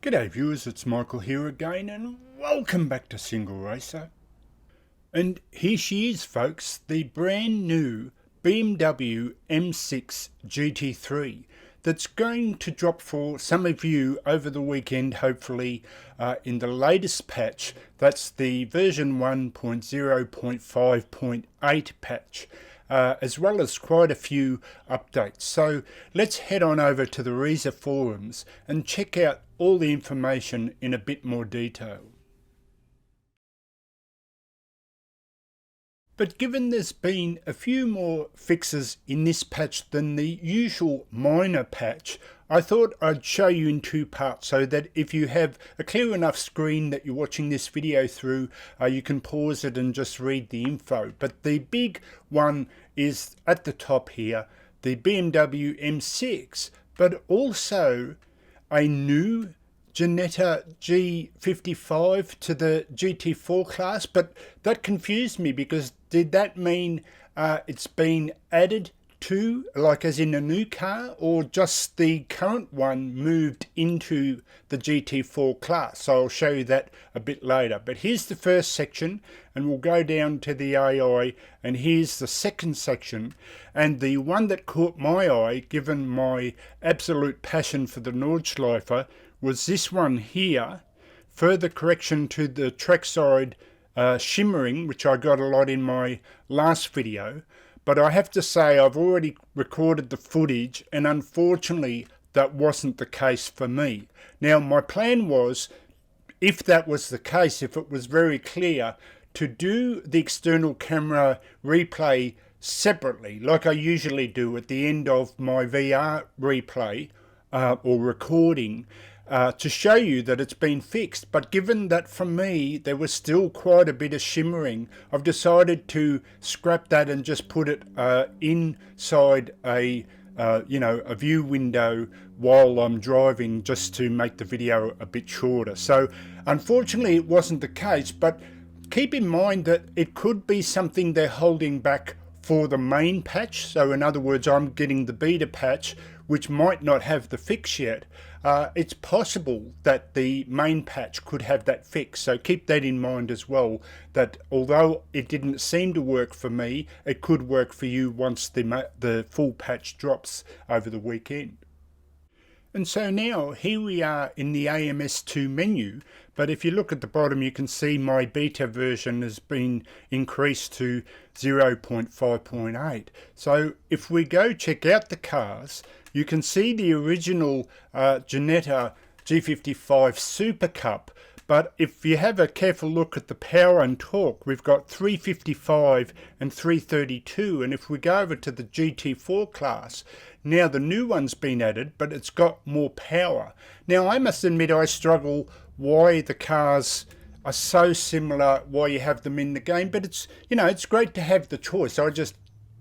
G'day viewers, it's Michael here again and welcome back to Single Racer. And here she is folks, the brand new BMW M6 GT3 that's going to drop for some of you over the weekend, hopefully in the latest patch. That's the version 1.0.5.8 patch. As well as quite a few updates. So let's head on over to the Reza forums and check out all the information in a bit more detail. But given there's been a few more fixes in this patch than the usual minor patch, I thought I'd show you in two parts so that if you have a clear enough screen that you're watching this video through, you can pause it and just read the info. But the big one is at the top here, the BMW M6, but also a new Jetta G55 to the GT4 class. But that confused me, because did that mean it's been added to, like as in a new car, or just the current one moved into the GT4 class? So I'll show you that a bit later. But here's the first section, and we'll go down to the AI, and here's the second section. And the one that caught my eye, given my absolute passion for the Nordschleifer, was this one here. Further correction to the trackside shimmering, which I got a lot in my last video. But I have to say, I've already recorded the footage, and unfortunately that wasn't the case for me. Now my plan was, if that was the case, if it was very clear, to do the external camera replay separately, like I usually do at the end of my VR replay or recording, to show you that it's been fixed. But given that for me there was still quite a bit of shimmering, I've decided to scrap that and just put it inside a a view window while I'm driving, just to make the video a bit shorter. So unfortunately it wasn't the case, but keep in mind that it could be something they're holding back for the main patch. So in other words, I'm getting the beta patch, which might not have the fix yet. It's possible that the main patch could have that fix, so keep that in mind as well, that although it didn't seem to work for me, it could work for you once the full patch drops over the weekend. And so now here we are in the AMS2 menu, but if you look at the bottom you can see my beta version has been increased to 0.5.8. So if we go check out the cars, you can see the original Jetta G55 Super Cup. But if you have a careful look at the power and torque, we've got 355 and 332. And if we go over to the GT4 class, now the new one's been added, but it's got more power. Now I must admit I struggle why the cars are so similar, why you have them in the game. But it's, it's great to have the choice. I just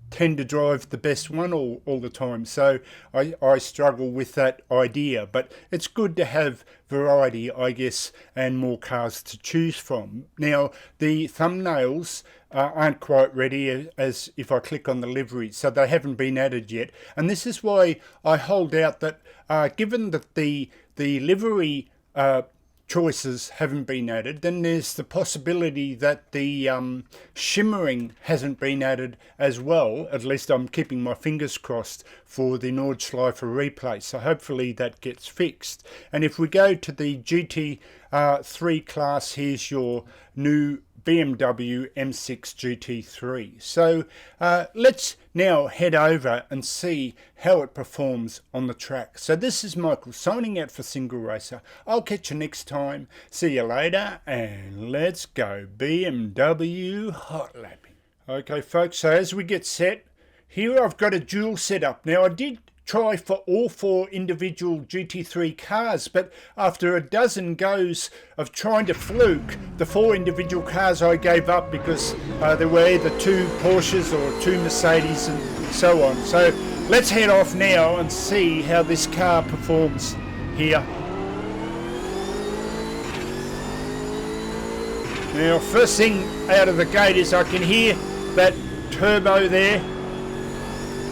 tend to drive the best one all the time, so I struggle with that idea. But it's good to have variety, I guess, and more cars to choose from. Now the thumbnails aren't quite ready, as if I click on the livery, so they haven't been added yet. And this is why I hold out that given that the livery choices haven't been added, then there's the possibility that the shimmering hasn't been added as well. At least I'm keeping my fingers crossed for the Nordschleifer replay, so hopefully that gets fixed. And if we go to the GT3 class, here's your new BMW M6 GT3. So let's now head over and see how it performs on the track. So this is Michael signing out for Single Racer. I'll catch you next time. See you later, and let's go BMW hot lapping. Okay folks, so as we get set, here I've got a dual setup. Now I did try for all 4 individual GT3 cars, but after a dozen goes of trying to fluke the 4 individual cars, I gave up, because there were either 2 Porsches or 2 Mercedes and so on. So let's head off now and see how this car performs here. Now first thing out of the gate is I can hear that turbo there.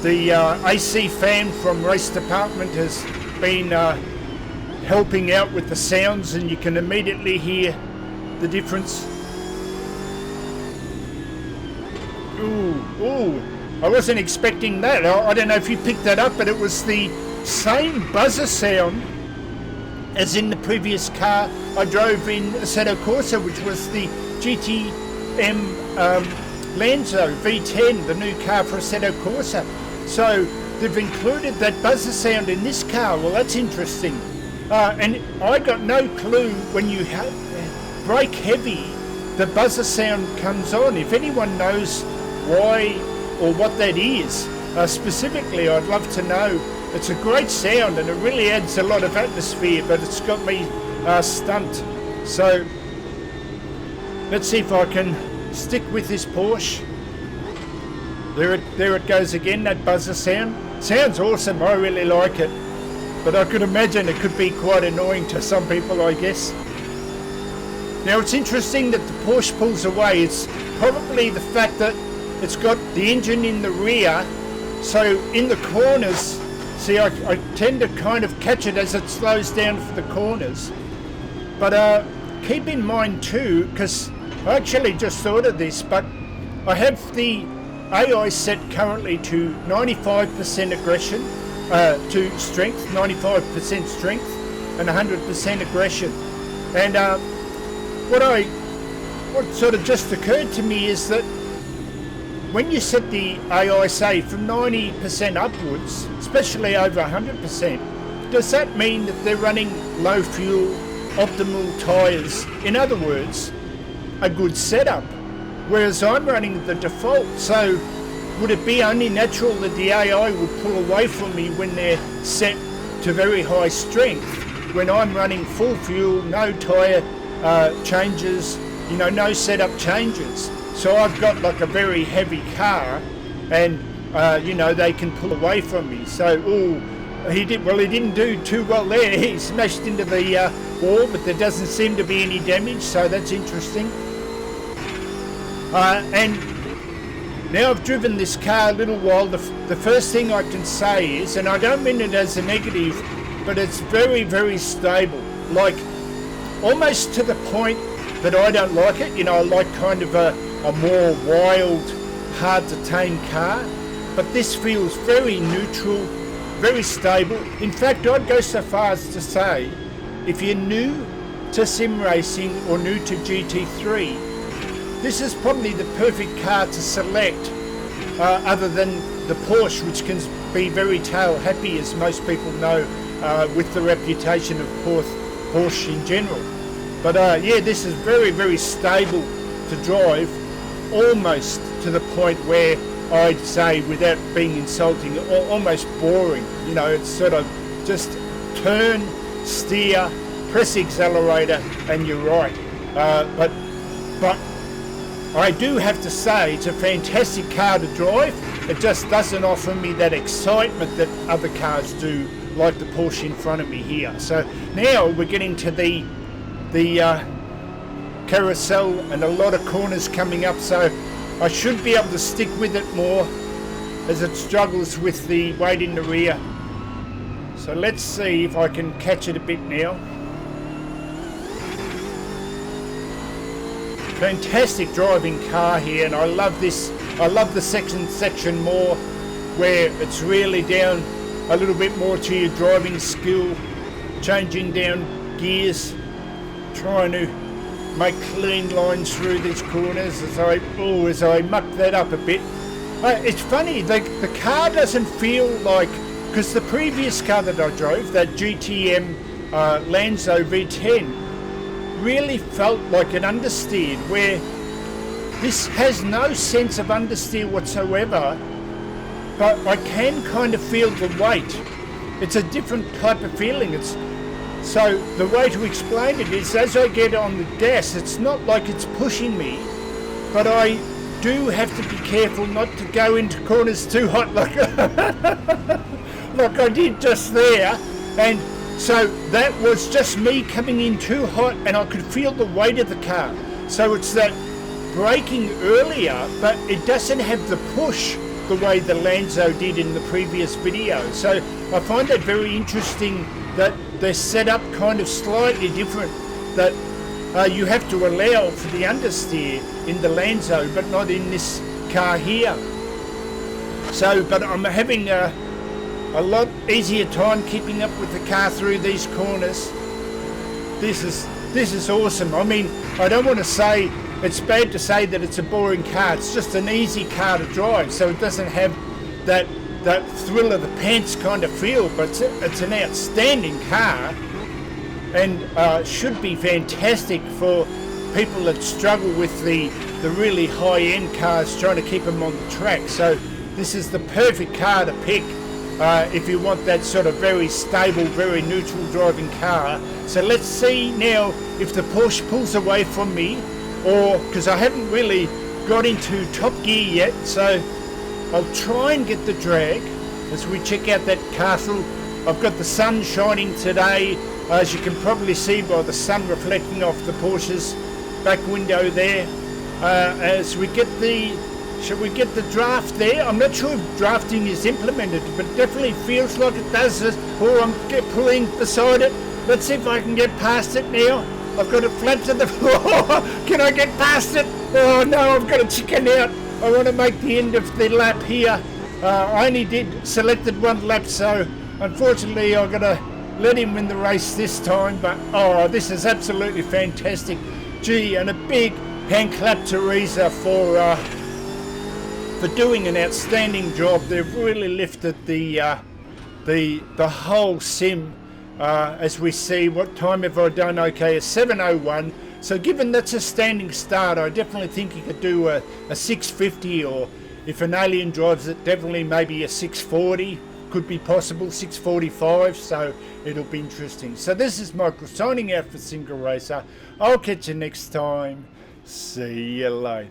The AC fan from race department has been helping out with the sounds, and you can immediately hear the difference. Ooh, I wasn't expecting that. I don't know if you picked that up, but it was the same buzzer sound as in the previous car I drove in Assetto Corsa, which was the GTM Lanzo V10, the new car for Assetto Corsa. So they've included that buzzer sound in this car. Well, that's interesting. And I got no clue when you brake heavy, the buzzer sound comes on. If anyone knows why or what that is, specifically, I'd love to know. It's a great sound and it really adds a lot of atmosphere, but it's got me stumped. So let's see if I can stick with this Porsche. There it goes again, that buzzer sound. Sounds awesome, I really like it. But I could imagine it could be quite annoying to some people, I guess. Now it's interesting that the Porsche pulls away. It's probably the fact that it's got the engine in the rear, so in the corners, see, I tend to kind of catch it as it slows down for the corners. But keep in mind too, because I actually just thought of this, but I have the AI set currently to 95% aggression, to strength, 95% strength and 100% aggression. And what sort of just occurred to me is that when you set the AI, say, from 90% upwards, especially over 100%, does that mean that they're running low fuel, optimal tyres? In other words, a good setup. Whereas I'm running the default, so would it be only natural that the AI would pull away from me when they're set to very high strength, when I'm running full fuel, no tyre changes, you know, no setup changes? So I've got like a very heavy car, and you know, they can pull away from me. So he didn't do too well there. He smashed into the wall, but there doesn't seem to be any damage, so that's interesting. And now I've driven this car a little while. The first thing I can say is, and I don't mean it as a negative, but it's very, very stable. Like almost to the point that I don't like it. You know, I like kind of a more wild, hard to tame car. But this feels very neutral, very stable. In fact, I'd go so far as to say, if you're new to sim racing or new to GT3, this is probably the perfect car to select, other than the Porsche, which can be very tail happy, as most people know, with the reputation of Porsche in general. But yeah, this is very, very stable to drive, almost to the point where I'd say, without being insulting, almost boring. You know, it's sort of just turn, steer, press accelerator, and you're right. But I do have to say, it's a fantastic car to drive. It just doesn't offer me that excitement that other cars do, like the Porsche in front of me here. So now we're getting to the carousel and a lot of corners coming up, so I should be able to stick with it more as it struggles with the weight in the rear. So let's see if I can catch it a bit now. Fantastic driving car here, and I love this. I love the section more, where it's really down a little bit more to your driving skill, changing down gears, trying to make clean lines through these corners as I muck that up a bit. It's funny, the car doesn't feel like, because the previous car that I drove, that GTM Lanzo V10, really felt like an understeered, where this has no sense of understeer whatsoever, but I can kind of feel the weight. It's a different type of feeling. So the way to explain it is, as I get on the gas, it's not like it's pushing me, but I do have to be careful not to go into corners too hot like I did just there. And so that was just me coming in too hot, and I could feel the weight of the car. So it's that braking earlier, but it doesn't have the push the way the Lanzo did in the previous video. So I find that very interesting, that they're set up kind of slightly different, that you have to allow for the understeer in the Lanzo, but not in this car here. So, but I'm having a lot easier time keeping up with the car through these corners. This is awesome. I mean, I don't want to say, it's bad to say that it's a boring car. It's just an easy car to drive, so it doesn't have that thrill of the pants kind of feel, but it's an outstanding car, and should be fantastic for people that struggle with the really high-end cars, trying to keep them on the track. So this is the perfect car to pick if you want that sort of very stable, very neutral driving car. So let's see now if the Porsche pulls away from me, or because I haven't really got into top gear yet, so I'll try and get the drag as we check out that castle. I've got the sun shining today, as you can probably see by the sun reflecting off the Porsche's back window there. As we get the, shall we get the draft there? I'm not sure if drafting is implemented, but it definitely feels like it does. Or I'm pulling beside it. Let's see if I can get past it now. I've got it flat to the floor. Can I get past it? Oh no, I've got to chicken out. I want to make the end of the lap here. I only selected one lap, so unfortunately I've got to let him win the race this time. But oh, this is absolutely fantastic. Gee, and a big hand clap to Reza for doing an outstanding job. They've really lifted the whole sim. As we see, what time have I done? Okay, a 7:01. So given that's a standing start, I definitely think you could do a 650, or if an alien drives it, definitely maybe a 640. Could be possible, 645, so it'll be interesting. So this is Michael signing out for Single Racer. I'll catch you next time. See you later.